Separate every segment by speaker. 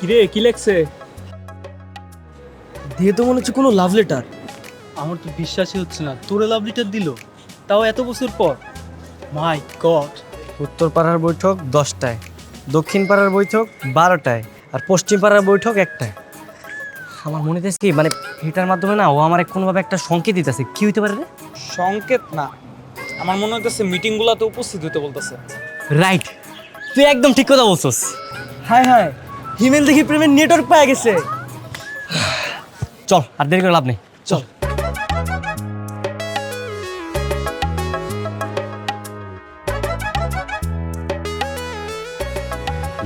Speaker 1: কিরে কি লেখছে?
Speaker 2: দিয়ে তো মনে হচ্ছে কোনো লাভ লেটার।
Speaker 1: আমার তো বিশ্বাসই হচ্ছে না, তোরে লাভ লেটার দিল, তাও এত বছর পর। মাই গড।
Speaker 2: উত্তর পাড়ার বৈঠক 10টায়, দক্ষিণ পাড়ার বৈঠক 12টায়, আর পশ্চিম পাড়ার বৈঠক 1টায়। আমার মনে হচ্ছে কি মানে এটার মাধ্যমে না ও আমার কোনোভাবে একটা সংকেত দিতেছে। কি হইতে পারে রে?
Speaker 1: সংকেত না, আমার মনে হইতেছে মিটিং গুলাতে উপস্থিত হইতে বলতেছে।
Speaker 2: রাইট, তুই একদম ঠিক কথা বলছস। হায় হায়, হিমেল দেখি প্রেমের নেটওয়ার্ক পাওয়া গেছে। চল আর দেরি করে লাভ নেই, চল।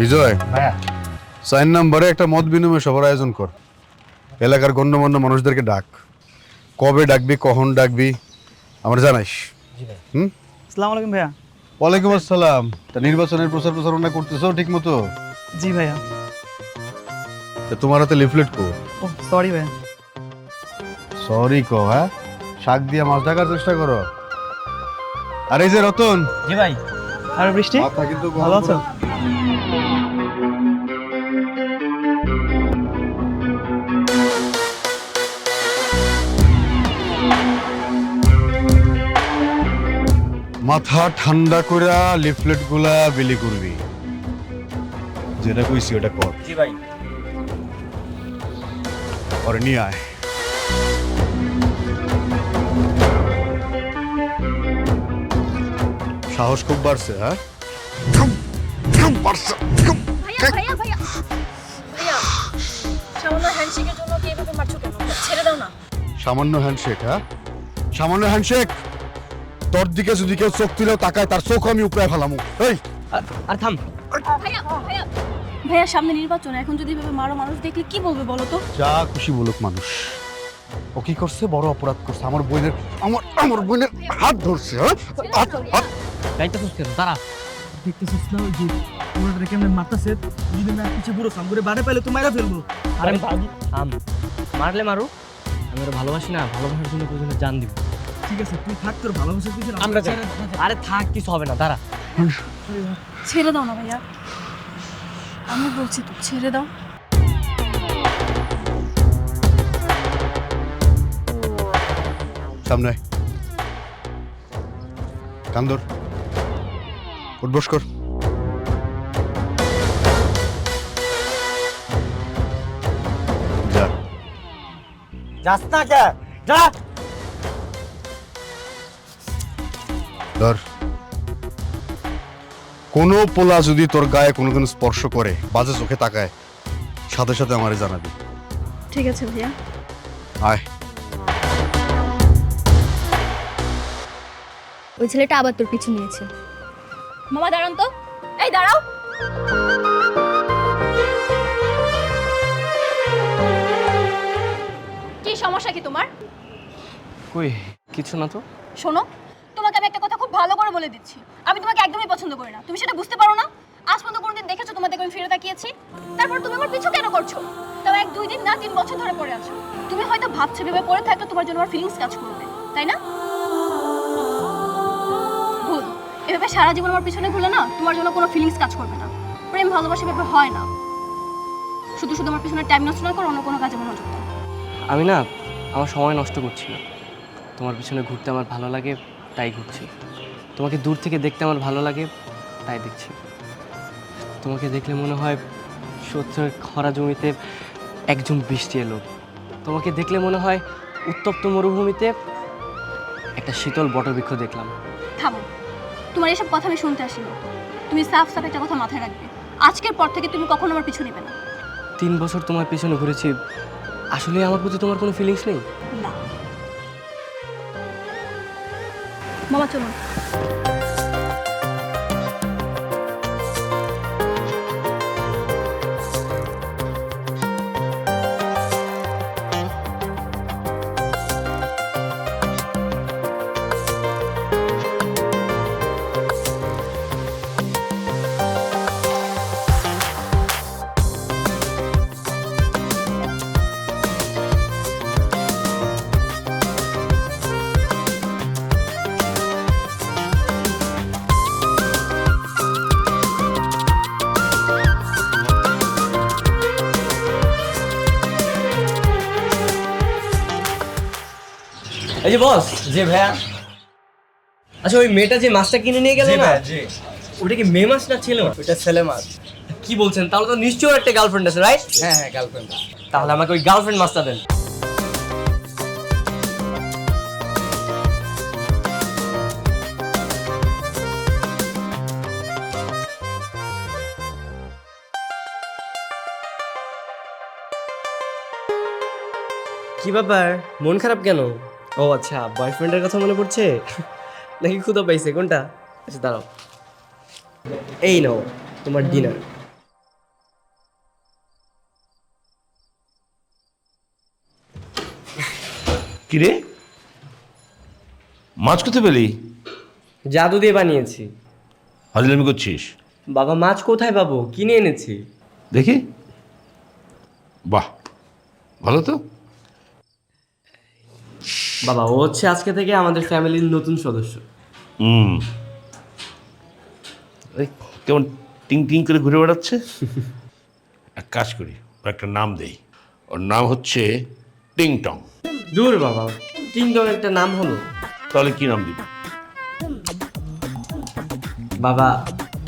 Speaker 3: বিজয়,
Speaker 2: ভাইয়া
Speaker 3: 4 নম্বরে একটা মত বিনিময় সভার আয়োজন কর। এলাকার গণ্যমান্য মানুষদেরকে ডাক। কবে ডাকবি, কখন ডাকবি আমার জানাইস। হুম।
Speaker 1: আসসালামু আলাইকুম ভাইয়া।
Speaker 3: ওয়ালাইকুম আসসালাম। তা নির্বাচনের প্রচার প্রচারণা করতেছো ঠিক মতো?
Speaker 1: জি ভাইয়া।
Speaker 3: তোমার হাতে লিফলেট কো?
Speaker 1: ও সরি ভাইয়া।
Speaker 3: সরি কো? হ্যাঁ, শাক দিয়ে মাছ ঢাকার চেষ্টা করো। আর এই যে রতন।
Speaker 2: জি ভাই।
Speaker 1: আর বৃষ্টি
Speaker 3: মাথা কিন্তু
Speaker 1: ভালো আছো?
Speaker 3: মাথা ঠান্ডা কইরা লিফলেট গুলা বিলি করবি। যেটা কইছি ওটা কর।
Speaker 2: জি ভাই।
Speaker 3: ওরে নিয়ে আয়। সাহস খুব বাড়ছে, হ্যাঁ?
Speaker 4: ভাইয়া ভাইয়া ভাইয়া ভাইয়া, সামান্য হ্যান্ডশেকের জন্য কি এভাবে মারছো কেন? ছেড়ে দাও না।
Speaker 3: সামান্য হ্যান্ডশেক? হ্যাঁ, সামান্য হ্যান্ডশেক? তোর দিকে যদি কেউ চোখ তুলেও তাকায় তার চোখ আমি উপড়ায় ফেলামু। এই
Speaker 2: আর থাম।
Speaker 4: ভাইয়া ভাইয়া ভাইয়া, সামনে নির্বাচন, এখন যদি এভাবে মারো মানুষ দেখলে কি বলবে বলো তো?
Speaker 3: যা খুশি বলুক মানুষ। ও কি করছে? বড় অপরাধ করছে। আমার বোনের আমার বোনের হাত ধরছে। হ্যাঁ, হাত।
Speaker 2: যাইতেছস কেন? দাঁড়া।
Speaker 1: দেখতেছিস না ওই যে ওনাদের কেমনে মারতাছে, যদি না পিছে পুরো সাম করে বাড়ে পাইলে তো মারা ফেলবো।
Speaker 2: আরে থাম, মারলে মারু, আমি ওরা ভালোবাসি না, ভালোবাসার জন্য প্রয়োজনে জান দিব।
Speaker 1: ঠিক আছে, তুই থাক, তোর ভালোবাসার পিছনে
Speaker 2: আমরা যাই। আরে থাক, কিছু হবে না, দাঁড়া।
Speaker 4: ছেড়ে দাও না ভাইয়া, আমি বলছি তো ছেড়ে দাও।
Speaker 3: সামনে আয়। কান ধর। উঠবস কর। যা।
Speaker 2: যাস না কে? যা।
Speaker 3: ধর। কোনো পোলা যদি তোর গায়ে কোনোদিন স্পর্শ করে, বাজে চোখে তাকায়, সাথে সাথে আমারে জানাবি।
Speaker 4: ঠিক আছে ভাইয়া।
Speaker 3: আয়।
Speaker 4: ওই ছেলেটা আবার তোর পিছু নিয়েছে। মামা দাঁড়ান তো, এই দাঁড়াও। কি সমস্যা কি তোমার?
Speaker 2: কই কিছু না তো।
Speaker 4: শোনো, তোমাকে আমি একটা কথা খুব ভালো করে বলে দিচ্ছি, আমি তোমাকে একদমই পছন্দ করি না। তুমি সেটা বুঝতে পারো না? আজ পর্যন্ত কোনোদিন দেখেছো তোমাদের আমি ফিরে তাকিয়েছি? তারপর তুমি আমার পিছু কেন করছো? তাও 1-2 দিন না, 3 বছর ধরে পড়ে আছো। তুমি হয়তো ভাবছো ভেবে পড়ে থাকলে তোমার জন্য আমার ফিলিংস কাজ করবে, তাই না? ভুল। এভাবে সারা জীবন আমার পিছনে ঘুরলে না, তোমার জন্য কোনো ফিলিংস কাজ করবে না। প্রেম ভালোবাসা এভাবে হয় না। শুধু শুধু আমার পিছনে টাইম নষ্ট না করে অন্য কোনো কাজে মনোযোগ দাও।
Speaker 2: আমি না আমার সময় নষ্ট করছি না। তোমার পিছনে ঘুরতে আমার ভালো লাগে, তাই ঘুরছি। তোমাকে দূর থেকে দেখতে আমার ভালো লাগে, তাই দেখছি। তোমাকে দেখলে মনে হয় সত্যের খরা জমিতে একজন বৃষ্টি এলো। তোমাকে দেখলে মনে হয় উত্তপ্ত মরুভূমিতে একটা শীতল বটবৃক্ষ দেখলাম।
Speaker 4: থামো, তোমার এসব কথা আমি শুনতে আসিনি। তুমি সাফ সাফ একটা কথা মাথায় রাখবে, আজকের পর থেকে তুমি কখনো আমার পিছু নেবে না।
Speaker 2: 3 বছর তোমার পিছনে ঘুরেছি, আসলে আমার প্রতি তোমার কোনো ফিলিংস নেই?
Speaker 4: না। মামা চলুন।
Speaker 2: এই যে বস, যে ভাইয়া, আচ্ছা ওই মেয়েটা যে মাছটা কিনে নিয়ে গেল না, ওটা কি মেয়ে মাছ না ছেলে মাছ?
Speaker 5: ওটা ছেলে মাছ।
Speaker 2: কি বলছেন? তাহলে তো নিশ্চয়ই একটা গার্লফ্রেন্ড আছে, রাইট?
Speaker 5: হ্যাঁ হ্যাঁ, গার্লফ্রেন্ড।
Speaker 2: তাহলে আমাকে ওই গার্লফ্রেন্ড মাছটা দেন। কি ব্যাপার, মন খারাপ কেন? ও আচ্ছা, বয়ফ্রেন্ডের কথা মনে পড়ছে নাকি ক্ষুধা পাইছে? কোনটা? আচ্ছা দাঁড়াও, এই নাও তোমার ডিনার।
Speaker 6: কিরে, মাছ কোথায় পেলি?
Speaker 2: জাদু দিয়ে বানিয়েছি।
Speaker 6: হাজলামি করছিস?
Speaker 2: বাবা মাছ কোথায় পাবো, কিনে এনেছি।
Speaker 6: দেখি, বাহ, ভালো তো।
Speaker 2: বাবা ও হচ্ছে আজকে থেকে আমাদের ফ্যামিলির নতুন সদস্য।
Speaker 6: এই কেমন টিং টিং করে ঘুরে বেড়াচ্ছে। এক কাজ করি, ওর একটা নাম দেই। ওর নাম হচ্ছে টিং টং।
Speaker 2: দূর বাবা, টিংটং একটা নাম হলো।
Speaker 6: তাহলে কি নাম দিবি?
Speaker 2: বাবা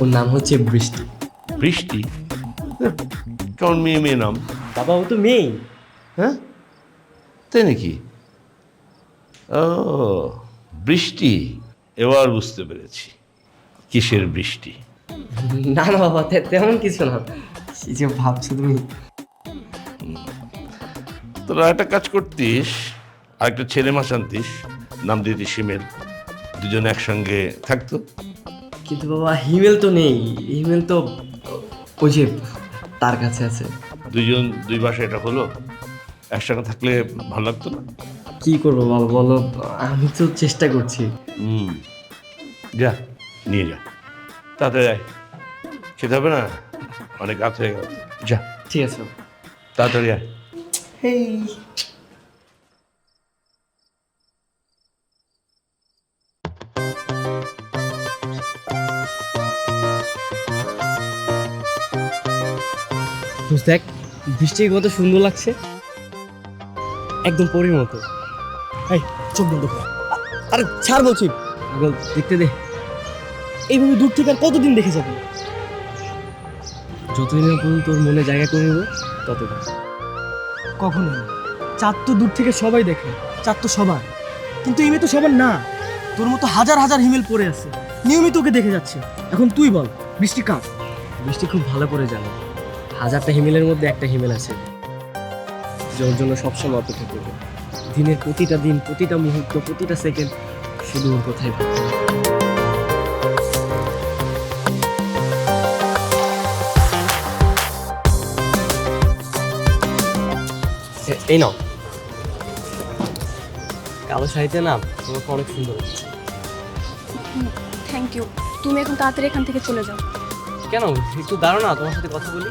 Speaker 2: ওর নাম হচ্ছে বৃষ্টি।
Speaker 6: বৃষ্টি? কেমন মেয়ে মেয়ে নাম।
Speaker 2: বাবা ও তো মেয়ে।
Speaker 6: হ্যাঁ, তাই নাকি? ও, বৃষ্টি, এবার বুঝতে পেরেছি কিসের বৃষ্টি।
Speaker 2: না না বাবা, তেমন কিছু না। কি যে ভাবছো তুমি।
Speaker 6: তোরা একটা কাজ করতিস, আর একটা ছেলে মাছ আনতিস, নাম দিতিস হিমেল, দুজন একসঙ্গে থাকতো।
Speaker 2: কিন্তু বাবা হিমেল তো নেই, হিমেল তো ওই যে তার কাছে আছে।
Speaker 6: দুজন দুই বাসায় এটা হলো, একসঙ্গে থাকলে ভালো লাগতো না?
Speaker 2: কি করবো বাবা বলো, আমি তো চেষ্টা করছি।
Speaker 6: যা নিয়ে যা, তাড়াতাড়ি আয়, খেতে হবে না, অনেক রাত হয়ে গেল। যা
Speaker 2: ঠিক আছে বাবা।
Speaker 6: তাড়াতাড়ি আয়।
Speaker 2: দেখ বৃষ্টির কত সুন্দর লাগছে, একদম পরীর মতো।
Speaker 1: এই চোখ বন্ধ কর।
Speaker 2: আরে ছাড় বলছি, দেখতে দে।
Speaker 1: এইভাবে দূর থেকে আর কতদিন দেখে যাবি?
Speaker 2: যতদিন না পর্যন্ত তোর মনে জায়গা করে নেবো ততদিন।
Speaker 1: কখনো না। চাঁদ তো দূর থেকে সবাই দেখে, চাঁদ তো সবার, কিন্তু এই মেয়ে তো সবার না। তোর মতো হাজার হাজার হিমেল পড়ে আছে, নিয়মিত ওকে দেখে যাচ্ছে। এখন তুই বল, বৃষ্টি কার?
Speaker 2: বৃষ্টি খুব ভালো করে জানে হাজারটা হিমেলের মধ্যে একটা হিমেল আছে যে ওর জন্য সবসময় অপেক্ষা করবে। দিনের প্রতিটা দিন, প্রতিটা মুহূর্ত, প্রতিটা সেকেন্ড শুধু ওর কথাই ভাববে। এই নাও, কালো শাড়িতে না তোমাকে অনেক সুন্দর লাগছে।
Speaker 4: Thank you. তুমি এখন তাড়াতাড়ি এখান থেকে চলে যাও।
Speaker 2: কেন, একটু দাঁড়াও না, তোমার সাথে কথা বলি।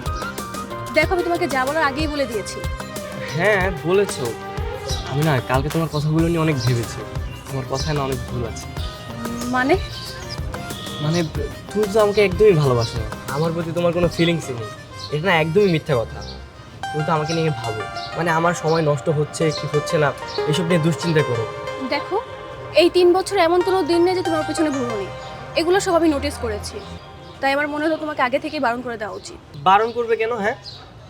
Speaker 4: দেখো আমি তোমাকে যা বলার আগেই বলে দিয়েছি।
Speaker 2: হ্যাঁ বলেছো, আমি না কালকে তোমার কথাগুলো নিয়ে অনেক ভেবেছি। তোমার কথায় না অনেক ভুল আছে।
Speaker 4: মানে
Speaker 2: মানে তুমি তো আমাকে একদমই ভালোবাসো না, আমার প্রতি তোমার কোনো ফিলিংসই নেই। এটা না একদমই মিথ্যা কথা। তুমি তো আমাকে নিয়ে ভাবো, মানে আমার সময় নষ্ট হচ্ছে কি হচ্ছে না এসব নিয়ে দুশ্চিন্তা করো।
Speaker 4: দেখো, এই 3 বছর এমন কোনো দিন নেই যে তোমার পেছনে ঘুরোনি। এগুলো সব আমি নোটিস করেছি, তাই আমার মনে হলো তোমাকে আগে থেকেই বারণ করে দেওয়া উচিত।
Speaker 2: বারণ করবে কেন? হ্যাঁ,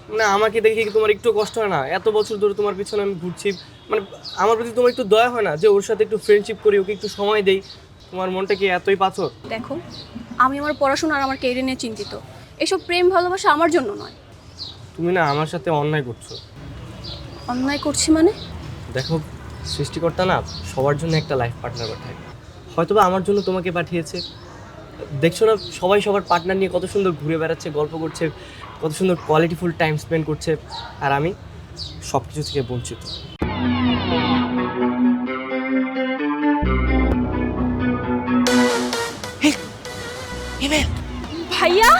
Speaker 2: মানে আমাকে দেখে কি তোমার একটু কষ্ট হয় না? এত বছর ধরে তোমার পিছনে আমি ঘুরছি, মানে আমার প্রতি তোমার একটু দয়া হয় না যে ওর সাথে একটু ফ্রেন্ডশিপ করি, ওকে একটু সময় দেই? তোমার মনটা কি এতই পাথর?
Speaker 4: দেখো, আমি আমার পড়াশোনা আর আমার ক্যারিয়ার নিয়ে চিন্তিত। এসব প্রেম ভালোবাসা আমার জন্য নয়।
Speaker 2: তুমি না আমার সাথে অন্যায় করছো।
Speaker 4: অন্যায় করছি মানে?
Speaker 2: দেখো, সৃষ্টিকর্তা না সবার জন্য একটা লাইফ পার্টনার পাঠায়। হয়তোবা আমার জন্য তোমাকে পাঠিয়েছে। দেখছো না সবাই সবার পার্টনার নিয়ে কত সুন্দর ঘুরে বেড়াচ্ছে, গল্প করছে, কত সুন্দর কোয়ালিটিফুল টাইম স্পেন্ড করছে, আর আমি সব কিছু থেকে বঞ্চিত।
Speaker 4: ভাইয়া,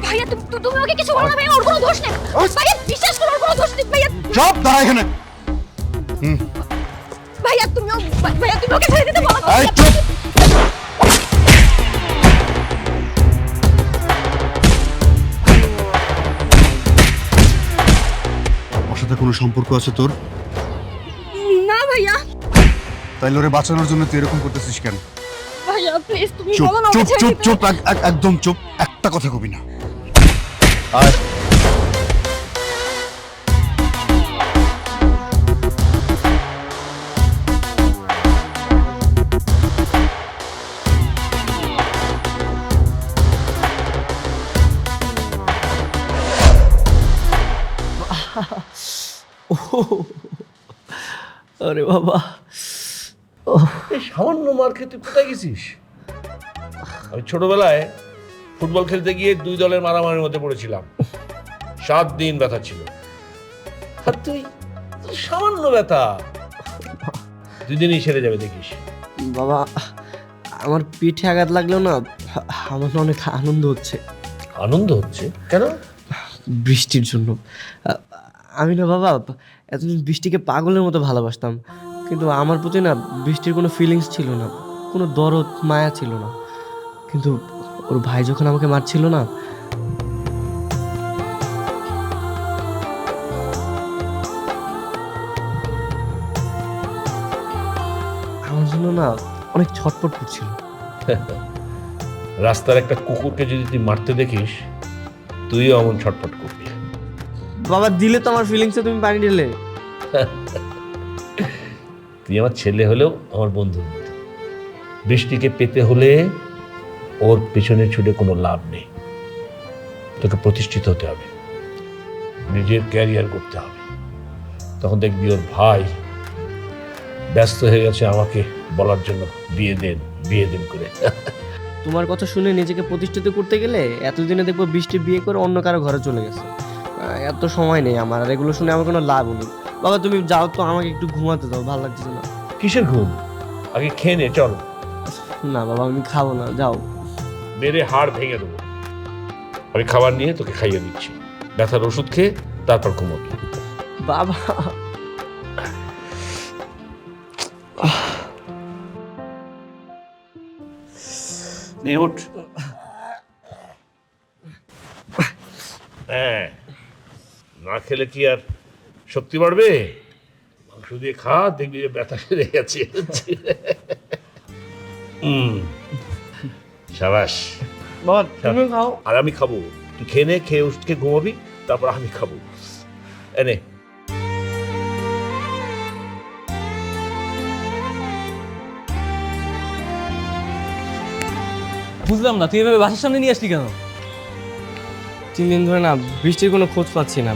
Speaker 4: ভাইয়া তুমি ওকে কিছু বলো না ভাইয়া, ওর কোনো দোষ নেই। ভাইয়া বিশ্বাস করো, ওর কোনো দোষ নেই ভাইয়া।
Speaker 3: চুপ, দাঁড়া এখানে।
Speaker 4: ভাইয়া তুমি ওকে ছেড়ে দিতে বলো না।
Speaker 3: এই চুপ! ওর সাথে কোনো সম্পর্ক আছে তোর?
Speaker 4: না ভাইয়া।
Speaker 3: তাইলে ওরে বাঁচানোর জন্য তুই এরকম করতেছিস কেন?
Speaker 4: ভাইয়া প্লিজ তুমি
Speaker 3: চুপ
Speaker 4: বলো না ওকে
Speaker 3: চুপ
Speaker 4: ছেড়ে
Speaker 3: চুপ
Speaker 4: দিতে।
Speaker 3: চুপ একদম চুপ, একটা কথা কবি না। আয়।
Speaker 2: আরে বাবা,
Speaker 6: এই সামান্য মার খেয়ে তুই কোথায় গেছিস? আমি ছোটবেলায় ফুটবল খেলতে গিয়ে 2 দলের মারামারির মধ্যে পড়েছিলাম। 7 দিন ব্যথা ছিল। আর তুই সামান্য ব্যথা 2 দিনই সেরে যাবে দেখিস।
Speaker 2: বাবা আমার পিঠে আঘাত লাগলেও না আমার না অনেক আনন্দ হচ্ছে।
Speaker 6: আনন্দ হচ্ছে কেন?
Speaker 2: বৃষ্টির জন্য। আমি না বাবা এতদিন বৃষ্টিকে পাগলের মতো ভালোবাসতাম, কিন্তু আমার প্রতি না বৃষ্টির কোনো ফিলিংস ছিল না, কোনো দরদ মায়া ছিল না। কিন্তু ওর ভাই যখন আমাকে মারছিল না, আমার জন্য না অনেক ছটফট করছিল।
Speaker 6: রাস্তার একটা কুকুরকে যদি তুই মারতে দেখিস তুইও এমন ছটফট করবি।
Speaker 2: বাবা দিলে তো আমার ফিলিংসে তুমি পানি ঢেলে।
Speaker 6: তুই আমার ছেলে হলেও আমার বন্ধুর মতো। বৃষ্টিকে পেতে হলে ওর পেছনে ছুটে কোনো লাভ নেই। তোকে প্রতিষ্ঠিত হতে হবে, নিজের ক্যারিয়ার করতে হবে। তখন দেখবি ওর ভাই ব্যস্ত হয়ে গেছে আমাকে বলার জন্য বিয়ে দেন করে।
Speaker 2: তোমার কথা শুনে নিজেকে প্রতিষ্ঠিত করতে গেলে এতদিনে দেখবো বৃষ্টি বিয়ে করে অন্য কারো ঘরে চলে গেছে। এত সময় নেই আমার, আর এগুলো শুনে আমার কোনো লাভ নেই। বাবা তুমি যাও তো, আমাকে একটু ঘুমাতে দাও, ভালো লাগছে না।
Speaker 6: কিসের ঘুম? আগে খেয়ে নে চল।
Speaker 2: না বাবা আমি খাবো না, যাও।
Speaker 6: মেরে হাড় ভেঙে দেবো। আমি খাবার নিয়ে তোকে খাইয়ে দিচ্ছি, ব্যথার ওষুধ খেয়ে তারপর ঘুমাবি।
Speaker 2: বাবা
Speaker 6: নে ওঠ। হ্যাঁ, না খেলে কি আর শক্তি বাড়বে? মাংস দিয়ে খা, দেখবি যে ব্যথা সেরে গেছে। সাবাস।
Speaker 2: বাবা তুমি খাও।
Speaker 6: আর আমি খাবো। তুই খেয়ে নে, খেয়ে ওষুধ খেয়ে ঘুমাবি, তারপর আমি খাবো। এনে
Speaker 5: বুঝলাম না, তুই এভাবে বাসার সামনে নিয়ে আসলি কেন?
Speaker 2: 3 দিন ধরে না বৃষ্টির কোনো খোঁজ পাচ্ছি না।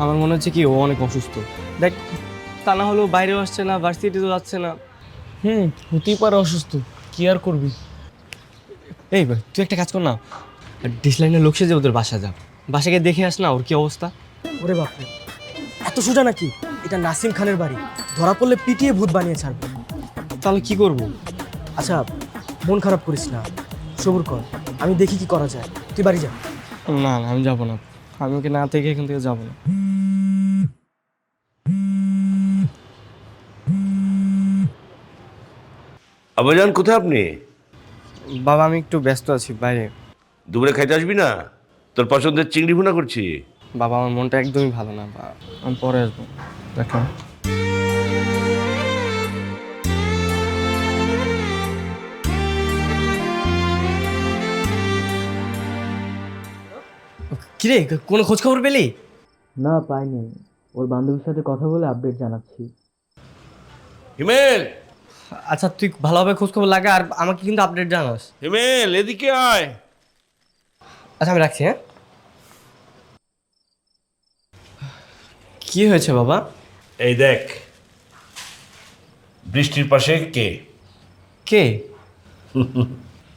Speaker 2: আমার মনে হচ্ছে কি ও অনেক অসুস্থ। দেখ, তা না হলেও বাইরেও আসছে না, ভার্সিটিতেও যাচ্ছে না।
Speaker 5: হতেই পারে অসুস্থ, কি আর করবি। এই ভাই তুই একটা কাজ কর না,
Speaker 2: ডিসলাইনে লোক সেজে ওদের বাসা যা, বাসাকে দেখে আস না ওর কি অবস্থা।
Speaker 1: ওরে বাপরে, এত সোজা নাকি? এটা নাসিম খানের বাড়ি, ধরা পড়লে পিটিয়ে ভূত বানিয়ে ছাড়বে।
Speaker 2: তাহলে কি করব?
Speaker 1: আচ্ছা মন খারাপ করিস না, সবুর কর, আমি দেখি কি করা যায়। তুই বাড়ি যা।
Speaker 2: না না আমি যাবো না, আমি ওকে না থেকে এখান থেকে যাবো না।
Speaker 6: আবাজান, কোথায় আপনি?
Speaker 2: বাবা আমি একটু ব্যস্ত আছি বাইরে।
Speaker 6: দুপুরে খাইতে আসবি না? তোর পছন্দের চিংড়ি ভুনা করছি।
Speaker 2: বাবা আমার মনটা একদমই ভালো না, আমি পরে আসবো। দেখো কিরে, কোনো খোঁজ খবর পেলি? না পাইনি, ওর বান্ধবীর সাথে কথা বলে আপডেট জানাচ্ছি।
Speaker 6: হিমেল,
Speaker 2: আচ্ছা তুই ভালোভাবে খোঁজ খবর লাগা, আর আমাকে কিন্তু আপডেট জানাস।
Speaker 6: হিমেল এদিকে আয়।
Speaker 2: আচ্ছা আমি রাখছি। হ্যাঁ কি হয়েছে বাবা?
Speaker 6: এই দেখ, বৃষ্টির পাশে কে?
Speaker 2: কে?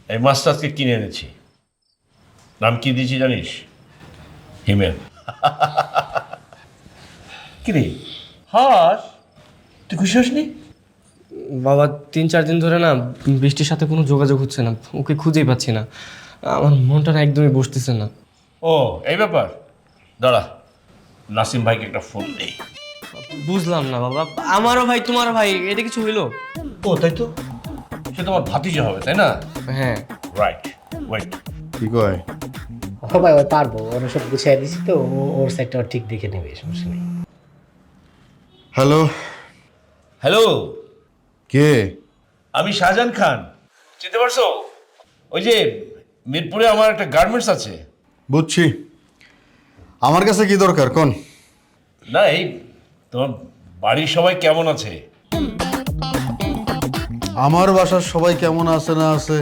Speaker 6: এই মাছটা আজকে কিনে এনেছি। নাম কি দিয়েছি জানিস? হিমেল। কিরে হাস, তুই খুশি হসনি?
Speaker 2: বাবা 3-4 দিন ধরে না বৃষ্টির সাথে কোনো যোগাযোগ হচ্ছে না, ওকে খুঁজেই পাচ্ছি না। আমার মনটা না একদমই বসতেছে না।
Speaker 6: ও এই ব্যাপার, দাঁড়া নাসিম ভাইকে একটা ফোন নেই।
Speaker 2: বুঝলাম না বাবা, আমারও ভাই তোমারও ভাই, এটা কিছু হইলো?
Speaker 6: ও তাই তো, সে তোমার ভাতিজা হবে তাই না?
Speaker 2: হ্যাঁ।
Speaker 6: Right, wait.
Speaker 3: কি কয়?
Speaker 7: ও ভাই, ওই পারবো, ওর সব গুছিয়ে দিছি তো, ওর সাইডটা ঠিক দেখে নেবে, সমস্যা নেই।
Speaker 3: হ্যালো,
Speaker 6: হ্যালো,
Speaker 3: কে?
Speaker 6: আমি শাহজাহান খান, চিনতে পারছো? ওই যে মিরপুরে আমার একটা গার্মেন্টস আছে।
Speaker 3: বুঝছি। আমার কাছে কি দরকার কোন?
Speaker 6: না, এই তোমার বাড়ির সবাই কেমন আছে?
Speaker 3: আমার বাসার সবাই কেমন আছে না আছে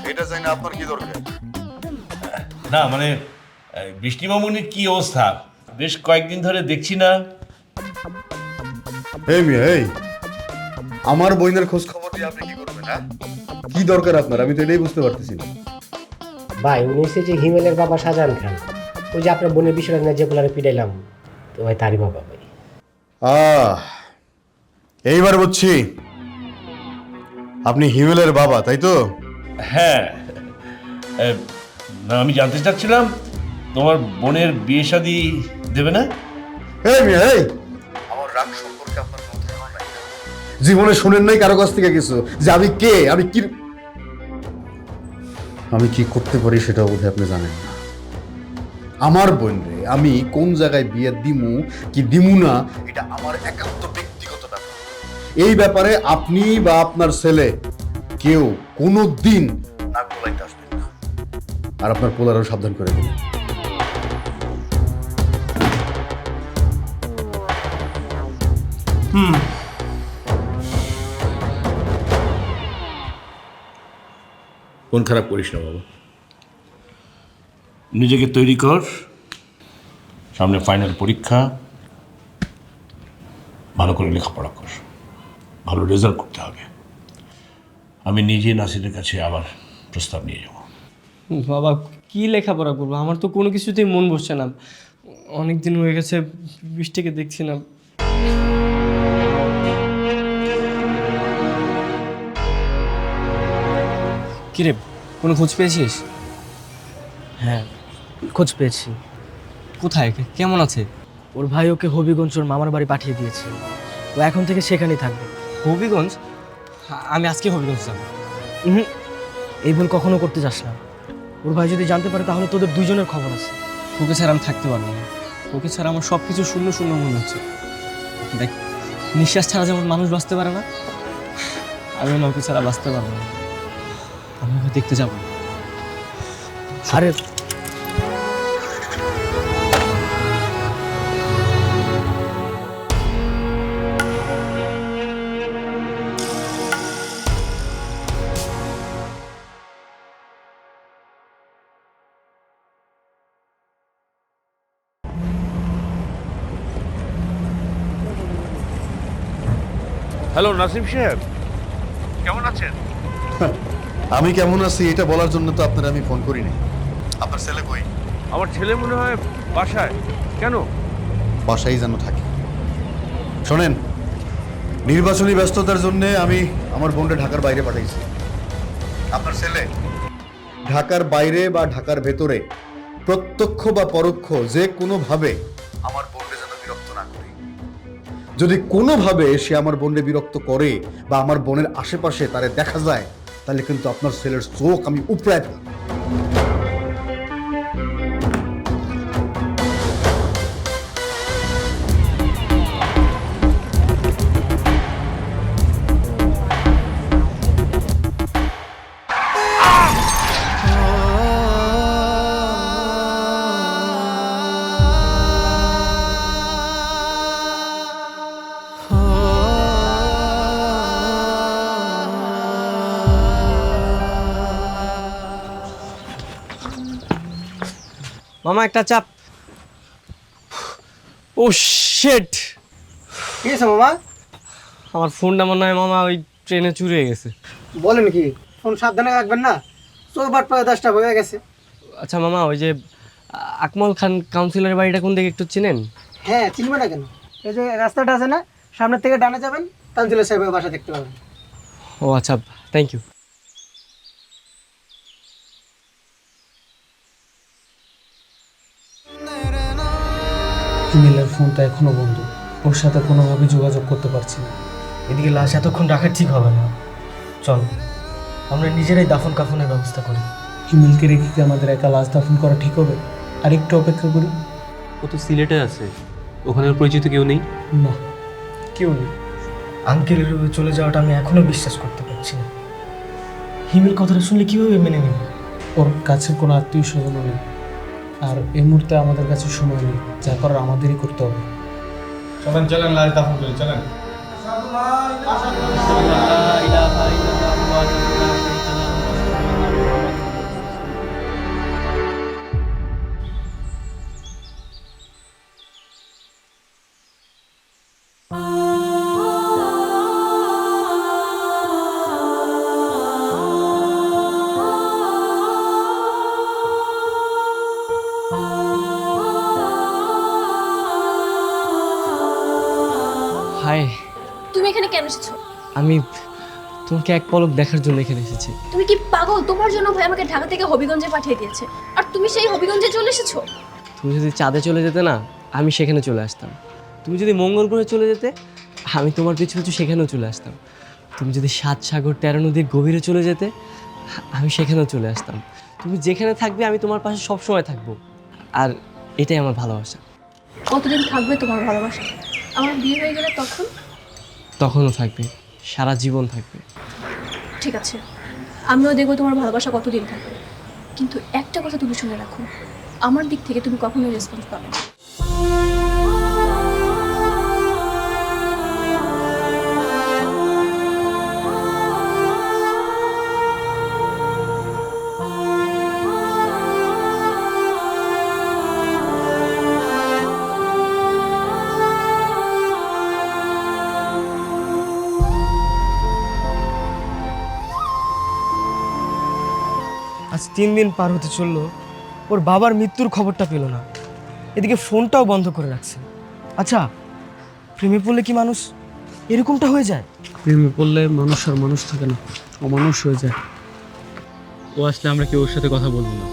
Speaker 3: এটা জানি না, আপনার কি দরকার?
Speaker 6: না মানে বৃষ্টি মামুনির কি অবস্থা? বেশ কয়েকদিন ধরে দেখছি না।
Speaker 3: এই মিয়া, এই আমার বোনের খোঁজ খবর দিয়ে আপনি কি করবেন? হ্যাঁ, কি দরকার আপনার? আমি তো এটাই বুঝতে পারতেছি না।
Speaker 7: ভাই, উনি হচ্ছে যে হিমেলের বাবা শাহজাহান খান, ওই যে আপনার বোনের বিষয়টা নিয়ে যে বলারে পিটাইলাম, তো ভাই তারই বাবা ভাই।
Speaker 3: এইবার বুঝছি, আপনি হিমেলের বাবা তাই তো?
Speaker 6: হ্যাঁ, না আমি জানতে চাচ্ছিলাম তোমার বোনের বিয়ে শাদী দেবে না?
Speaker 3: এই মিয়া, এই আমার রাগ সম্পর্কে আপনার কোনো ধারণা নাই। জীবনে শুনেন নাই কারো কাছ থেকে কিছু যে আমি কে, আমি কি করতে পারি সেটাও বোধহয় আপনি জানেন না। আমার বোন রে আমি কোন জায়গায় বিয়ে দিমু কি দিমু না, এটা আমার একান্ত ব্যক্তিগত ব্যাপার। এই ব্যাপারে আপনি বা আপনার ছেলে কেউ কোনো দিন নাক গলাইতে আসবেন না। আর আপনার পোলারও সাবধান করে দিন।
Speaker 6: মন খারাপ করিস না বাবা, নিজেকে তৈরি কর, সামনে ফাইনাল পরীক্ষা, ভালো করে লেখাপড়া কর, ভালো রেজাল্ট করতে হবে। আমি নিজে নাসিরের কাছে আবার প্রস্তাব নিয়ে যাব।
Speaker 2: বাবা কি লেখাপড়া করবো, আমার তো কোনো কিছুতেই মন বসছে না। অনেক দিন হয়ে গেছে বৃষ্টিকে দেখছি না। কিরে, কোনো খোঁজ পেয়েছিস?
Speaker 1: হ্যাঁ, খোঁজ পেয়েছি।
Speaker 2: কোথায়, কেমন আছে?
Speaker 1: ওর ভাই ওকে হবিগঞ্জ ওর মামার বাড়ি পাঠিয়ে দিয়েছে। ও এখন থেকে সেখানেই থাকবে।
Speaker 2: হবিগঞ্জ? আমি আজকে হবিগঞ্জ যাবো।
Speaker 1: হুম, এই ভুল কখনো করতে যাস না। ওর ভাই যদি জানতে পারে তাহলে তোদের দুজনের খবর আছে।
Speaker 2: ওকে ছাড়া আমি থাকতে পারবো না। ওকে ছাড়া আমার সব কিছু শূন্য শূন্য মনে হচ্ছে। দেখ, নিঃশ্বাস ছাড়া যেমন মানুষ বাঁচতে পারে না, আমি না ওকে ছাড়া বাঁচতে পারবো না। আমি ওকে দেখতে যাবো।
Speaker 1: আরে
Speaker 6: হ্যালো নাসিম সাহেব, কেমন আছেন?
Speaker 3: আমি কেমন আছি এটা বলার জন্য তো আপনার আমি ফোন করিনি। আপনার ছেলে কই?
Speaker 6: আমার ছেলে মনে হয় বাসায়। কেন?
Speaker 3: বাসায় যেন থাকে। শোনেন, নির্বাচনী ব্যস্ততার জন্য আমি আমার বোনকে ঢাকার বাইরে পাঠাইছি। আপনার ছেলে ঢাকার বাইরে বা ঢাকার ভেতরে প্রত্যক্ষ বা পরোক্ষ যে কোনোভাবে আমার বোনকে যেন বিরক্ত না করে। যদি কোনোভাবে সে আমার বোনকে বিরক্ত করে বা আমার বোনের আশেপাশে তারে দেখা যায়, তাহলে কিন্তু আপনার ছেলের চোখ আমি উপড়ায় ফেলব।
Speaker 2: মামা একটা চাপ। ও শিট,
Speaker 1: কি আছে মামা?
Speaker 2: আমার ফোনটা মনে হয় মামা ওই ট্রেনে চুরি হয়ে গেছে।
Speaker 1: বলেন কি? ফোন সাবধানে রাখবেন না, 4:10 হয়ে গেছে।
Speaker 2: আচ্ছা মামা, ওই যে আকমল খান কাউন্সিলরের বাড়িটা কোন দিকে একটু চিনেন?
Speaker 1: হ্যাঁ, চিনবে না কেন? এই যে রাস্তাটা আছে না, সামনের থেকে ডানে যাবেন, কাউন্সিলর সাহেবের বাসা দেখতে পাবেন।
Speaker 2: ও আচ্ছা, থ্যাংক ইউ।
Speaker 1: হিমেলের ফোনটা এখনো বন্ধ।
Speaker 5: ওর সাথে কোনোভাবে যোগাযোগ করতে পারছি না।
Speaker 1: এদিকে লাশ এতক্ষণ রাখা ঠিক হবে না। চল আমরা নিজেরাই দাফন কাফনের ব্যবস্থা করি।
Speaker 5: হিমেলকে রেখে কি আমাদের একা লাশ দাফন করা ঠিক হবে? আর একটু অপেক্ষা করি।
Speaker 8: ও তো সিলেটে আছে, ওখানে ওর পরিচিত কেউ নেই।
Speaker 5: না, কেউ নেই।
Speaker 1: আঙ্কেলের রূপে চলে যাওয়াটা আমি এখনো বিশ্বাস করতে পারছি না। হিমেল কথাটা শুনলে কীভাবে মেনে নেব?
Speaker 5: ওর কাছের কোনো আত্মীয় স্বজনও নেই। আর এই মুহূর্তে আমাদের কাছে সময় নেই, যা করার আমাদেরই করতে হবে।
Speaker 9: চলেন চলেন লাশ দাফন করি চলেন।
Speaker 2: হাই,
Speaker 4: তুমি এখানে কেন এসেছো?
Speaker 2: আমি তোমাকে এক পলক দেখার জন্য এখানে এসেছি।
Speaker 4: তুমি কি পাগল? তোমার জন্য ভাই আমাকে ঢাকা থেকে হবিগঞ্জে পাঠিয়ে দিয়েছে, আর তুমি সেই হবিগঞ্জে চলে এসেছো?
Speaker 2: তুমি যদি চাঁদে চলে যেতে না, আমি সেখানে চলে আসতাম। তুমি যদি মঙ্গল গ্রহে চলে যেতে, আমি তোমার পিছু পিছু সেখানেও চলে আসতাম। তুমি যদি 7 সাগর 13 নদীর গভীরে চলে যেতে, আমি সেখানেও চলে আসতাম। তুমি যেখানে থাকবে আমি তোমার পাশে সব সময় থাকবো। আর এটাই আমার ভালোবাসা।
Speaker 4: কতদিন থাকবে তোমার ভালোবাসা? আমার বিয়ে হয়ে গেলে তখন?
Speaker 2: তখনও থাকবে, সারা জীবন থাকবে।
Speaker 4: ঠিক আছে, আমিও দেখবো তোমার ভালোবাসা কতদিন থাকবে। কিন্তু একটা কথা তুমি শুনে রাখো, আমার দিক থেকে তুমি কখনোই রেসপন্স পাবে না।
Speaker 1: আজ 3 দিন পার হতে চললো, ওর বাবার মৃত্যুর খবরটা পেল না। এদিকে ফোনটাও বন্ধ করে রাখছে। আচ্ছা, প্রেমে পড়লে কি মানুষ এরকমটা হয়ে যায়?
Speaker 5: প্রেমে পড়লে মানুষ আর মানুষ থাকে না, অমানুষ হয়ে যায়।
Speaker 8: ও আসলে আমরা কেউ ওর সাথে কথা বলবো না।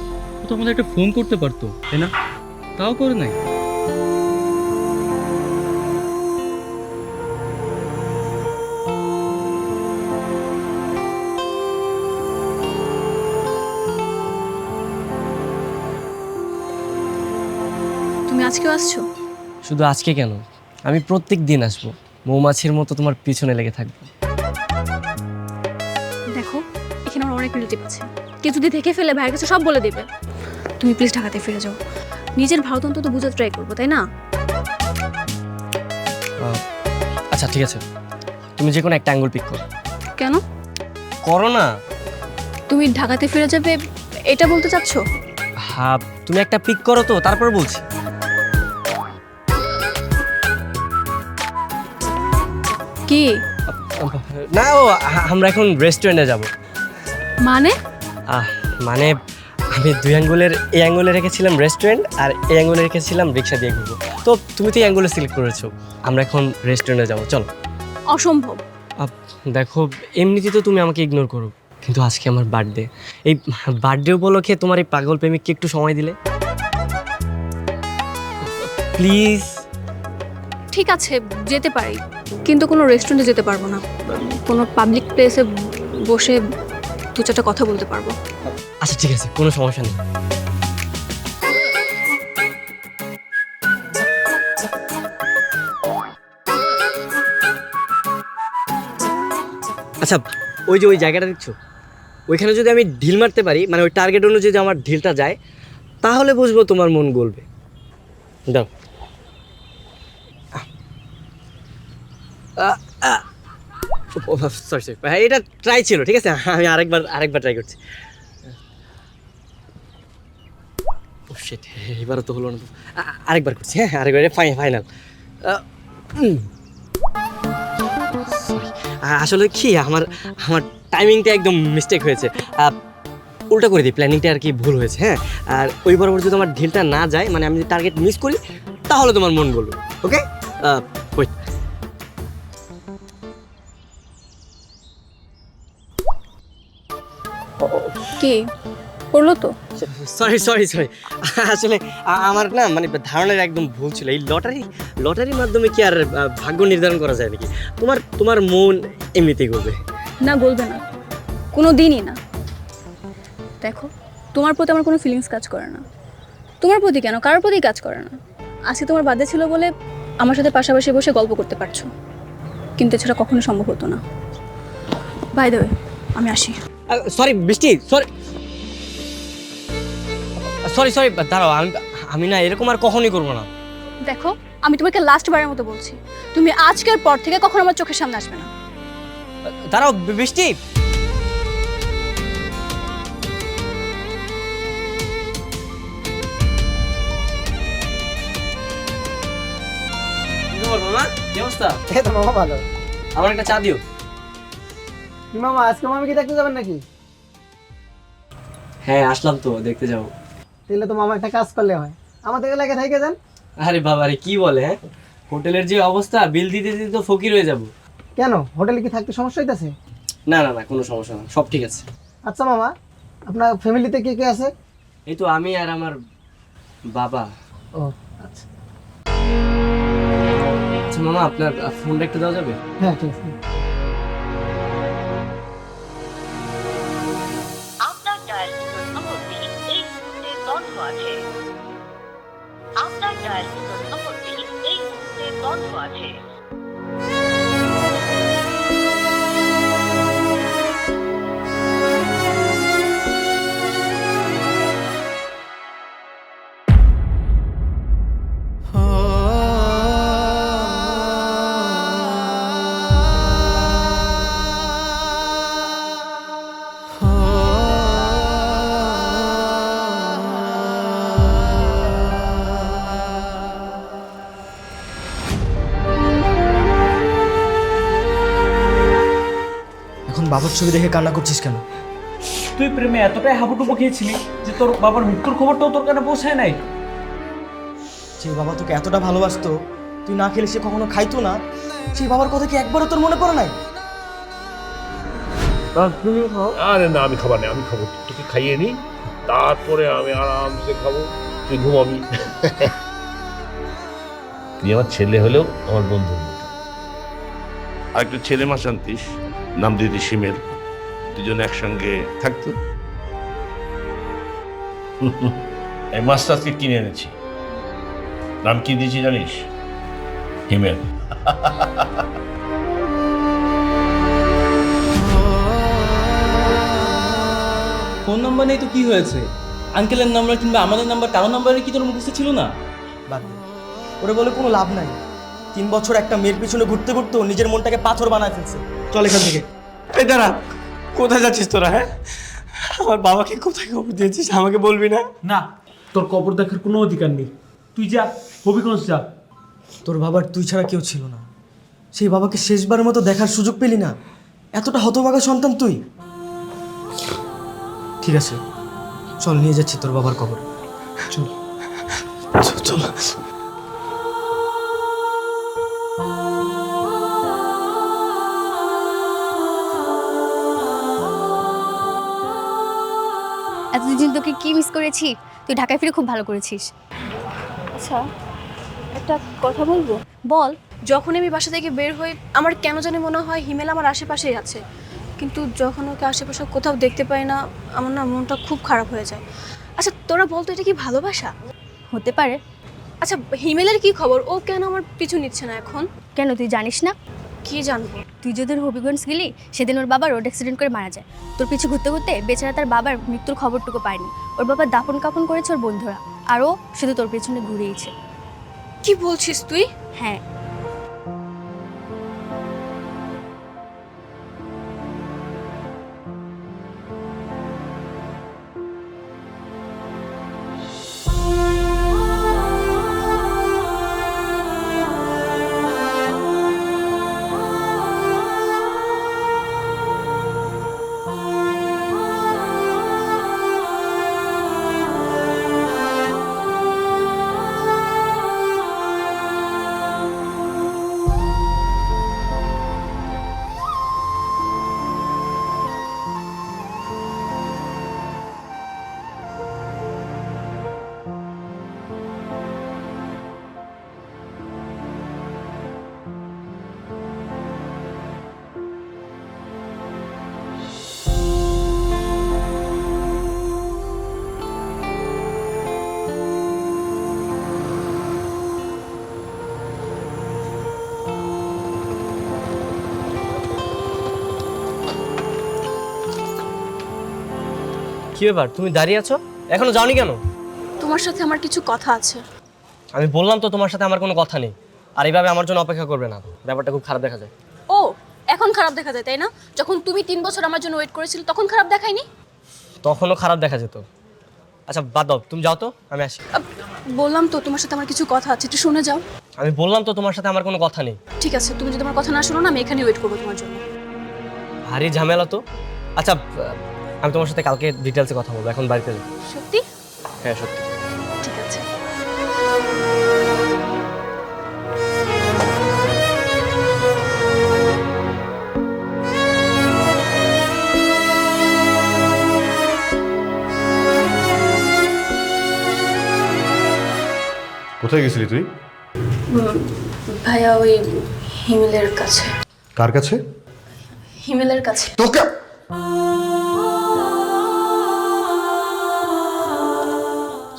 Speaker 8: ও তো আমাদের একটা ফোন করতে পারতো, তাই না? তাও করে নাই।
Speaker 4: তুমি আজকেও আসছো?
Speaker 2: শুধু আজকে কেন, আমি প্রত্যেক দিন আসবো। মৌমাছির মতো তোমার পিছনে লেগে থাকবো।
Speaker 4: দেখো, এখানে আমার অনেক রিলেটিভ আছে, কেউ যদি দেখে ফেলে ভাইয়ের কাছে সব বলে দেবে। তুমি প্লিজ ঢাকাতে ফিরে যাও। নিজের ভারতন্ত তো বুঝাতে ট্রাই করবো, তাই না?
Speaker 2: আচ্ছা ঠিক আছে, তুমি যে কোনো একটা অ্যাঙ্গেল পিক করো।
Speaker 4: কেন?
Speaker 2: করো না।
Speaker 4: তুমি ঢাকাতে ফিরে যাবে এটা বলতে চাচ্ছ?
Speaker 2: হ্যাঁ, তুমি একটা পিক করো তো, তারপর বলছি।
Speaker 4: কি
Speaker 2: না, ও আমরা এখন রেস্টুরেন্টে যাব।
Speaker 4: মানে?
Speaker 2: মানে আমি 2 আঙ্গুলের এই অ্যাঙ্গুলে রেখেছিলাম রেস্টুরেন্ট, আর এই অ্যাঙ্গুলে রেখেছিলাম রিক্সা দিয়ে ঘুরবো। তো তুমি তো এই অ্যাঙ্গুলে সিলেক্ট করেছো, আমরা এখন রেস্টুরেন্টে যাবো, চলো।
Speaker 4: অসম্ভব।
Speaker 2: দেখো, এমনিতে তো তুমি আমাকে ইগনোর করো, কিন্তু আজকে আমার বার্থডে। এই বার্থডে উপলক্ষে তোমার এই পাগল প্রেমিককে একটু সময় দিলে প্লিজ।
Speaker 4: ঠিক আছে, যেতে পারি, কিন্তু কোনো রেস্টুরেন্টে যেতে পারবো না। কোনো পাবলিক প্লেসে বসে 2-4টা কথা বলতে পারবো।
Speaker 2: আচ্ছা ঠিক আছে, কোনো সমস্যা নেই। আচ্ছা, ওই যে ওই জায়গাটা দেখছো, ওইখানে যদি আমি ঢিল মারতে পারি, মানে ওই টার্গেট অনুযায়ী যদি আমার ঢিলটা যায়, তাহলে বুঝবো তোমার মন গলবে। দাও। সরি সরি, হ্যাঁ এটা ট্রাই ছিল, ঠিক আছে, আমি আরেকবার ট্রাই করছি। ও শিট, এবারও তো হলো না। আরেকবার করছি, হ্যাঁ আরেকবার, ফাইনাল। আসলে কি আমার টাইমিংটা একদম মিস্টেক হয়েছে। উল্টা করে দিই, প্ল্যানিংটা আর কি ভুল হয়েছে। হ্যাঁ, আর ওই বরাবর যদি আমার ঢিলটা না যায়, মানে আমি যদি টার্গেট মিস করি, তাহলে তোমার মন বলবে। ওকে, ওয়েট।
Speaker 4: কি করলো তো?
Speaker 2: সরি সরি সরি, আসলে আমার না মানে ধারণার একদম ভুল ছিল। এই লটারির মাধ্যমে কি আর ভাগ্য নির্ধারণ করা যায় নাকি? তোমার মন এমনিতেই করবে।
Speaker 4: না, বলবে না, কোনো দিনই না। দেখো, তোমার প্রতি আমার কোনো ফিলিংস কাজ করে না। তোমার প্রতি কেন, কারোর প্রতি কাজ করে না। আজকে তোমার বার্থডে ছিল বলে আমার সাথে পাশাপাশি বসে গল্প করতে পারছো, কিন্তু এছাড়া কখনো সম্ভব হতো না। বাই দ্য ওয়ে, আমি আসি।
Speaker 2: সরি বৃষ্টি, সরি সরি সরি, দাঁড়াও, আমি না এরকম আর কখনই করবো না।
Speaker 4: দেখো, আমি তোমাকে লাস্ট বারের মতো বলছি, তুমি আজকের পর থেকে কখনো আমার চোখের সামনে আসবে না।
Speaker 2: দাঁড়াও বৃষ্টি, কি খবর মামা? কি অবস্থা?
Speaker 1: এই তো মামা ভালো।
Speaker 2: আমার একটা চা দিও।
Speaker 1: কি মামা, আজকে মামি কি দেখতে যাবেন নাকি?
Speaker 2: হ্যাঁ আসলাম তো, দেখতে যাবো।
Speaker 1: তাহলে তো মামা একটা কাজ করলে হয়, আমাদের এলাকায় থেকে যান।
Speaker 2: আরে বাবা রে, কি বলে? হ্যাঁ, হোটেলের যে অবস্থা, বিল দিতে দিতে তো ফকির হয়ে যাব।
Speaker 1: কেন, হোটেলে কি থাকতে সমস্যা হইতাছে?
Speaker 2: না না না, কোনো সমস্যা না, সব ঠিক আছে।
Speaker 1: আচ্ছা মামা, আপনার ফ্যামিলিতে কে কে আছে?
Speaker 2: এই তো আমি আর আমার বাবা।
Speaker 1: ও আচ্ছা।
Speaker 2: আচ্ছা মামা, আপনার ফোনটা একটু দেওয়া যাবে?
Speaker 1: হ্যাঁ ঠিক আছে।
Speaker 10: আপনার ডায়ালিত নম্বরটি এই মুহূর্তে বন্ধ আছে। আপনার ডায়ালিত নম্বরটি এই মুহূর্তে বন্ধ আছে।
Speaker 1: এখন বাবার ছবি দেখে কান্না করছিস কেন?
Speaker 5: তুই প্রেমে এতটাই হাবুডুবু খেয়েছিলি যে তোর বাবার মৃত্যুর খবরটাও তোর কানে পৌঁছায় নাই।
Speaker 1: যে বাবা তোকে এতটা ভালোবাসতো, তুই না খেলে সে কখনো খাইতো না, সেই বাবার কথা কি একবারও তোর মনে পড়ে নাই?
Speaker 6: আরে না, আমি খাবার নেই, আমি খাবো, তোকে খাইয়ে নি, তারপরে আমি আরামসে খাবো, তুই ঘুমাবি। তুই আমার ছেলে হলেও আমার বন্ধুর মতো। আর একটা ছেলে মা শান্তিস, নাম দিদি শিমেল, দুজন একসঙ্গে থাকতো। এই মাছটা আজকে কিনে এনেছি, নাম কি দিয়েছি জানিস? হিমেল।
Speaker 8: ফোন নাম্বার নেই তো কি হয়েছে? আঙ্কেলের নাম্বার কিংবা আমাদের নাম্বার, কারো নাম্বারে কি তোর মুখস্থ ছিল না?
Speaker 1: বাদ দে। ওরে বলে কোনো লাভ নাই। 3 বছর একটা মেয়ের পিছনে ঘুরতে ঘুরতে ও নিজের মনটাকে পাথর বানায় ফেলছে। চল এখান থেকে।
Speaker 2: এই দাঁড়া, কোথায় যাচ্ছিস তোরা? হ্যাঁ, আমার বাবাকে কোথায় খবর দিয়েছিস আমাকে বলবি না?
Speaker 5: না, তোর কবর দেখার কোনো অধিকার নেই। তুই যা, হবিগঞ্জ যা।
Speaker 1: তোর বাবার তুই ছাড়া কেউ ছিল না, সেই বাবাকে শেষবারের মতো দেখার সুযোগ পেলি না? এতটা হতভাগা সন্তান তুই। ঠিক আছে, চল নিয়ে যাচ্ছি তোর বাবার কবর। চল
Speaker 2: চল।
Speaker 4: এতদিন তোকে কি মিস করেছি, তুই ঢাকায় ফিরে খুব ভালো করেছিস। আচ্ছা, একটা কথা বলবো? বল। যখন আমি বাসা থেকে বের হই, আমার কেন জানি মনে হয় হিমেল আমার আশেপাশেই আছে, কিন্তু যখন ওকে আশেপাশে কোথাও দেখতে পাই না, আমার না মনটা খুব খারাপ হয়ে যায়। আচ্ছা তোরা বলতো, এটা কি ভালোবাসা? হতে পারে। আচ্ছা হিমেলের কি খবর? ও কেন আমার পিছু নিচ্ছে না এখন?
Speaker 11: কেন, তুই জানিস না?
Speaker 4: কি জানবো?
Speaker 11: তুই যেদিন হবিগঞ্জ গেলি সেদিন ওর বাবা রোড অ্যাক্সিডেন্ট করে মারা যায়। তোর পিছু ঘুরতে ঘুরতে বেচারা তার বাবার মৃত্যুর খবরটুকু পায়নি। ওর বাবা দাফন কাফন করেছে ওর বন্ধুরা, আর ও শুধু তোর পেছনে ঘুরেইছে।
Speaker 4: কি বলছিস তুই?
Speaker 11: হ্যাঁ।
Speaker 2: কি ব্যাপার, তুমি দাঁড়িয়ে আছো? এখনো যাওনি কেন?
Speaker 4: তোমার সাথে আমার কিছু কথা আছে।
Speaker 2: আমি বললাম তো তোমার সাথে আমার কোনো কথা নেই, আর এইভাবে আমার জন্য অপেক্ষা করবে না, ব্যাপারটা খুব খারাপ দেখা যায়।
Speaker 4: ও, এখন খারাপ দেখা যায় তাই না? যখন তুমি 3 বছর আমার জন্য ওয়েট করেছিলে তখন খারাপ দেখায়নি?
Speaker 2: তখনও খারাপ দেখা যেত। আচ্ছা বাদ দাও, তুমি যাও তো, আমি আসি।
Speaker 4: বললাম তো তোমার সাথে আমার কিছু কথা আছে, একটু শুনে যাও।
Speaker 2: আমি বললাম তো তোমার সাথে আমার কোনো কথা নেই।
Speaker 4: ঠিক আছে, তুমি যদি আমার কথা না শোনো না, আমি এখানে ওয়েট করবো তোমার জন্য।
Speaker 2: ভারী ঝামেলা তো। আচ্ছা আমি তোমার সাথে কালকে ডিটেলসে কথা বলবো, এখন বাড়িতে যাই।
Speaker 4: সত্যি?
Speaker 2: হ্যাঁ সত্যি।
Speaker 4: ঠিক আছে।
Speaker 3: কোথায় গেছিলি তুই?
Speaker 4: ভাইয়া ওই হিমেলের কাছে।
Speaker 3: কার কাছে?
Speaker 4: হিমেলের কাছে।
Speaker 3: তোকে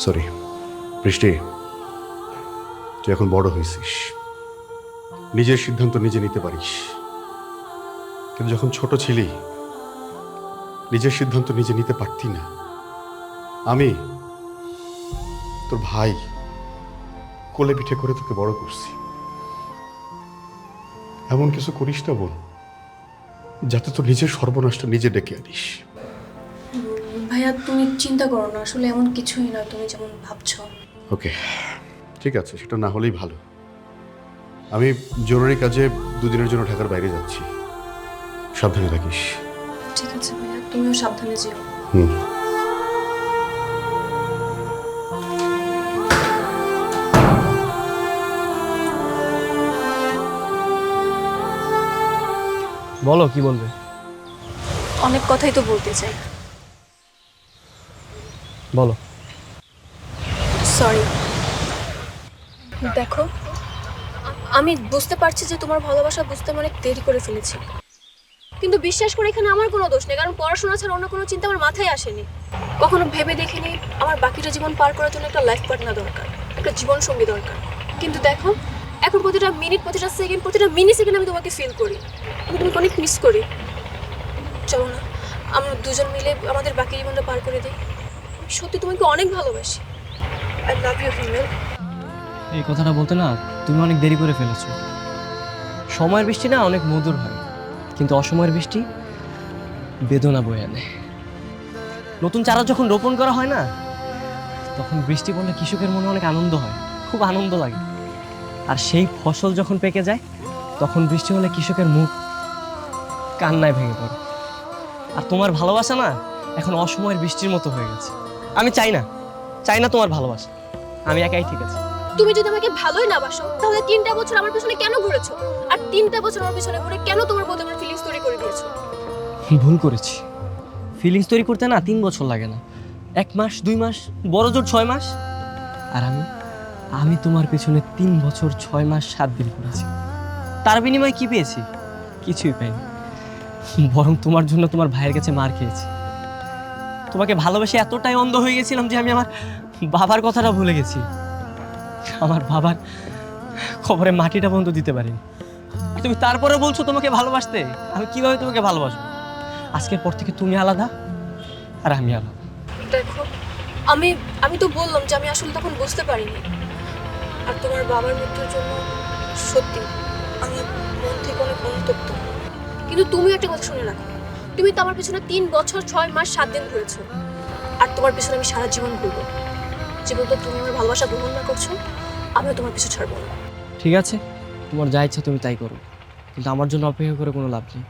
Speaker 3: সরি বৃষ্টি, তুই এখন বড় হয়েছিস, নিজের সিদ্ধান্ত নিজে নিতে পারিস, কিন্তু যখন ছোট ছিলি নিজের সিদ্ধান্ত নিজে নিতে পারতি না। আমি তোর ভাই কোলে পিঠে করে তোকে বড় করছি। এমন কিছু করিস না বোন যাতে তোর নিজের সর্বনাশটা নিজে ডেকে আনিস।
Speaker 4: ভাইয়া তুমি চিন্তা করো না, আসলে এমন কিছুই না তুমি যেমন ভাবছো।
Speaker 3: ওকে ঠিক আছে, সেটা না হলেই ভালো। আমি জরুরি কাজে 2 দিনের জন্য ঢাকার বাইরে যাচ্ছি, সাবধানে থাকিস।
Speaker 4: ঠিক আছে ভাইয়া, তুমিও সাবধানে যেও।
Speaker 3: হুম।
Speaker 2: বলো কি বলবে?
Speaker 4: অনেক কথাই তো বলতে চাই।
Speaker 2: বলো।
Speaker 4: সরি। দেখো, আমি বুঝতে পারছি যে তোমার ভালোবাসা বুঝতে আমি অনেক দেরি করে ফেলেছি, কিন্তু বিশ্বাস করে এখানে আমার কোনো দোষ নেই, কারণ পড়াশোনা ছাড়া অন্য কোনো চিন্তা আমার মাথায় আসেনি। কখনো ভেবে দেখিনি আমার বাকিটা জীবন পার করার জন্য একটা লাইফ পার্টনার দরকার, একটা জীবন সঙ্গী দরকার। কিন্তু দেখো, এখন প্রতিটা মিনিট, প্রতিটা সেকেন্ড, প্রতিটা মিনি সেকেন্ড আমি তোমাকে ফিল করি, আমি তোমাকে অনেক মিস করি। চলো না আমরা দুজন মিলে আমাদের বাকি জীবনটা পার করে দিই। আমি সত্যি তোমাকে অনেক ভালোবাসি। আই লাভ ইউ হিমেল।
Speaker 2: এই কথাটা বলতে না তুমি অনেক দেরি করে ফেলেছো। সময়ের বৃষ্টি না অনেক মধুর হয়, কিন্তু অসময়ের বৃষ্টি বেদনা বয়ে আনে। নতুন চারা যখন রোপণ করা হয় না, তখন বৃষ্টি পড়লে কৃষকের মনে অনেক আনন্দ হয়, খুব আনন্দ লাগে। আর সেই ফসল যখন পেকে যায়, তখন বৃষ্টি হলে কৃষকের মুখ কান্নায় ভেঙে পড়ে। আর তোমার ভালোবাসা না এখন অসময়ের বৃষ্টির মতো হয়ে গেছে। আমি চাই না তোমার ভালোবাসা, আমি একাই ঠিক আছে।
Speaker 4: তুমি যদি আমাকে ভালোই না বাসো, তাহলে 3টা বছর আমার পিছনে কেন ঘুরেছো? আর 3টা বছর আমার পিছনে ঘুরে কেন তোমার প্রতি আমার ফিলিংস তৈরি করে দিয়েছো?
Speaker 2: ভুল করেছি। ফিলিংস তৈরি করতে না 3 বছর লাগে না, 1 মাস 2 মাস, বড় জোর 6 মাস। আর আমি তোমার পেছনে 3 বছর 6 মাস 7 দিন করেছি। তার বিনিময়ে কি পেয়েছি? কিছুই পাইনি, বরং তোমার জন্য তোমার ভাইয়ের কাছে মার খেয়েছি। তোমাকে ভালোবেসে এতটাই অন্ধ হয়ে গেছিলাম যে আমি আমার বাবার কথাটা ভুলে গেছি। আমার বাবার খবরে মাটিটা পর্যন্ত দিতে পারিনি। আর তুমি তারপরে বলছো তোমাকে ভালোবাসতে। আমি কিভাবে তোমাকে ভালোবাসবো? আজকের পর থেকে তুমি আলাদা আর আমি আলাদা।
Speaker 4: দেখো, আমি তো বললাম যে আমি আসলে তখন বুঝতে পারিনি। আর তোমার বাবার মৃত্যুর জন্য সত্যি আমি মন থেকে অনেক অনুতপ্ত। কিন্তু তুমি একটা কথা শুনে রাখো, তুমি তো আমার পিছনে 3 বছর 6 মাস 7 দিন ঘুরেছো, আর তোমার পিছনে আমি সারা জীবন ঘুরবো। জীবনটা তুমি আমার ভালোবাসা গ্রহণ না করছো, আমিও তোমার পিছু ছাড়বো না।
Speaker 2: ঠিক আছে, তোমার যা ইচ্ছা তুমি তাই করো, কিন্তু আমার জন্য অপেক্ষা করে কোনো লাভ নেই।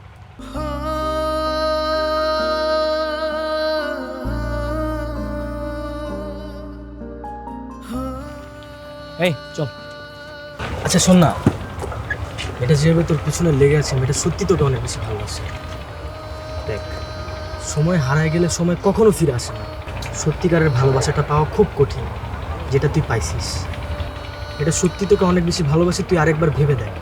Speaker 2: এই চল।
Speaker 1: আচ্ছা শোন না, এটা যেভাবে তোর পিছনে লেগে আছে, এটা সত্যি তোকে অনেক বেশি ভালোবাসে। দেখ, সময় হারায় গেলে সময় কখনো ফিরে আসে না। সত্যিকারের ভালোবাসাটা পাওয়া খুব কঠিন, যেটা তুই পাইছিস। এটা সত্যি তোকে অনেক বেশি ভালোবাসে, তুই আরেকবার ভেবে দেখ।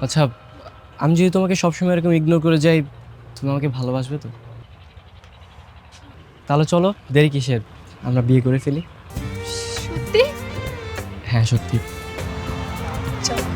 Speaker 2: আচ্ছা, আমি যদি তোমাকে সবসময় এরকম ইগনোর করে যাই, তুমি আমাকে ভালোবাসবে তো? তাহলে চলো, দেরি কিসের, আমরা বিয়ে করে ফেলি।
Speaker 4: সত্যি?
Speaker 2: হ্যাঁ সত্যি।
Speaker 4: চলো।